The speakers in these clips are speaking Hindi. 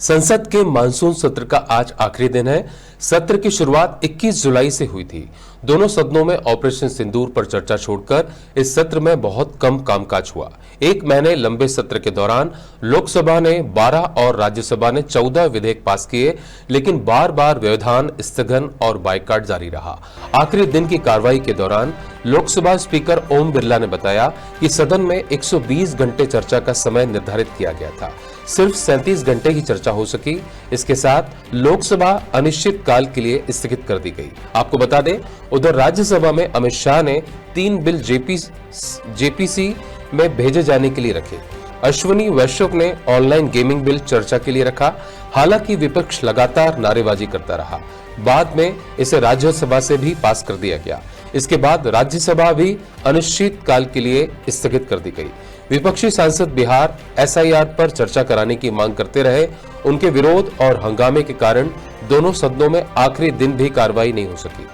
संसद के मानसून सत्र का आज आखिरी दिन है। सत्र की शुरुआत 21 जुलाई से हुई थी। दोनों सदनों में ऑपरेशन सिंदूर पर चर्चा छोड़कर इस सत्र में बहुत कम कामकाज हुआ। एक महीने लंबे सत्र के दौरान लोकसभा ने 12 और राज्यसभा ने 14 विधेयक पास किए, लेकिन बार बार व्यवधान, स्थगन और बायकॉट जारी रहा। आखिरी दिन की कार्रवाई के दौरान लोकसभा स्पीकर ओम बिरला ने बताया कि सदन में 120 घंटे चर्चा का समय निर्धारित किया गया था, सिर्फ 37 घंटे ही चर्चा हो सकी। इसके साथ लोकसभा अनिश्चित काल के लिए स्थगित कर दी गई। आपको बता दें, उधर राज्यसभा में अमित शाह ने 3 बिल जेपीसी में भेजे जाने के लिए रखे। अश्विनी वैश्यव ने ऑनलाइन गेमिंग बिल चर्चा के लिए रखा। हालांकि विपक्ष लगातार नारेबाजी करता रहा। बाद में इसे राज्यसभा से भी पास कर दिया गया। इसके बाद राज्यसभा भी अनिश्चित काल के लिए स्थगित कर दी गई। विपक्षी सांसद बिहार एसआईआर पर चर्चा कराने की मांग करते रहे। उनके विरोध और हंगामे के कारण दोनों सदनों में आखिरी दिन भी कार्रवाई नहीं हो सकी।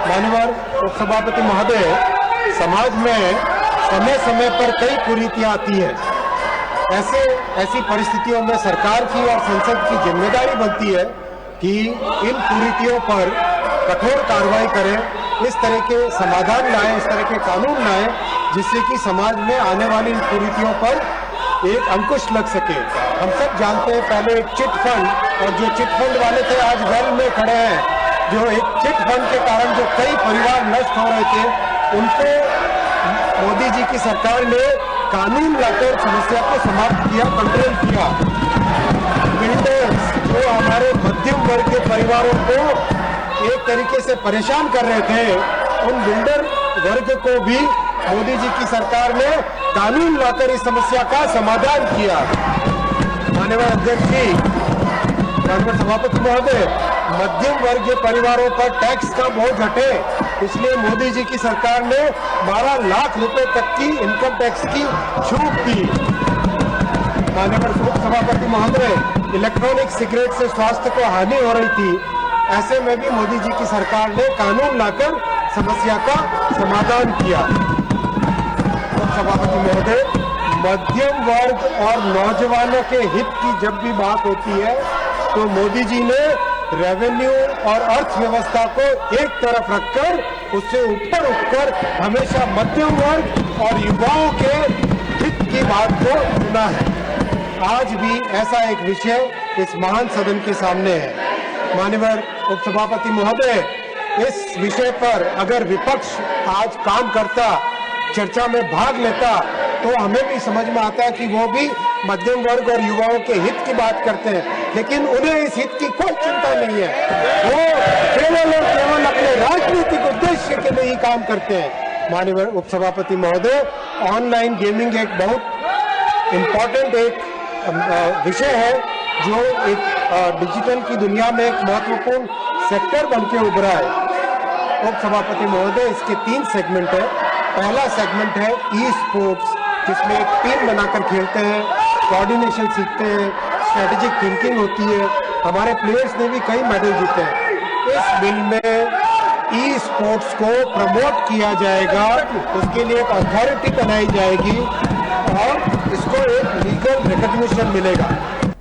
माननीय उपसभापति महोदय, समाज में समय समय पर कई कुरीतियां आती है। ऐसी परिस्थितियों में सरकार की और संसद की जिम्मेदारी बनती है कि इन कुरीतियों पर कठोर कार्रवाई करें, इस तरह के समाधान लाएं, इस तरह के कानून लाएं, जिससे कि समाज में आने वाली इन कुरीतियों पर एक अंकुश लग सके। हम सब जानते हैं, पहले एक चिट फंड, और जो चिट फंड वाले थे आज वेल में खड़े हैं। जो एक चिट फंड के कारण जो कई परिवार नष्ट हो रहे थे, उनको मोदी जी की सरकार ने कानून लाकर समस्या को समाप्त किया, कंट्रोल किया। बिल्डर्स जो हमारे मध्यम वर्ग के परिवारों को एक तरीके से परेशान कर रहे थे, उन बिल्डर वर्ग को भी मोदी जी की सरकार ने कानून लाकर इस समस्या का समाधान किया। माननीय अध्यक्ष जी, माननीय सभापति महोदय, मध्यम वर्गीय परिवारों पर टैक्स का बोझ हटे, इसलिए मोदी जी की सरकार ने 12 लाख रुपए तक की इनकम टैक्स की छूट दी। माननीय सभापति महोदय, इलेक्ट्रॉनिक सिगरेट से स्वास्थ्य को हानि हो रही थी, ऐसे में भी मोदी जी की सरकार ने कानून लाकर समस्या का समाधान किया। सभापति महोदय, मध्यम वर्ग और नौजवानों के हित की जब भी बात होती है तो मोदी जी ने रेवेन्यू और अर्थव्यवस्था को एक तरफ रखकर उससे ऊपर उठकर हमेशा मध्यम वर्ग और युवाओं के हित की बात को सुना है। आज भी ऐसा एक विषय इस महान सदन के सामने है। माननीय उपसभापति महोदय, इस विषय पर अगर विपक्ष आज काम करता, चर्चा में भाग लेता, तो हमें भी समझ में आता है कि वो भी मध्यम वर्ग और युवाओं के हित की बात करते हैं, लेकिन उन्हें इस हित की कोई चिंता नहीं है। वो केवल और केवल अपने राजनीतिक उद्देश्य के लिए ही काम करते हैं। माननीय उपसभापति महोदय, ऑनलाइन गेमिंग एक बहुत इम्पोर्टेंट एक विषय है, जो एक डिजिटल की दुनिया में एक महत्वपूर्ण सेक्टर बन के उभरा है। उपसभापति महोदय, इसके 3 सेगमेंट है। पहला सेगमेंट है ई स्पोर्ट्स, जिसमें एक टीम बनाकर खेलते हैं, कोऑर्डिनेशन सीखते हैं, स्ट्रेटेजिक थिंकिंग होती है। हमारे प्लेयर्स ने भी कई मेडल जीते हैं। इस बिल में ई स्पोर्ट्स को प्रमोट किया जाएगा, उसके लिए एक अथॉरिटी बनाई जाएगी और इसको एक लीगल रिकॉग्निशन मिलेगा।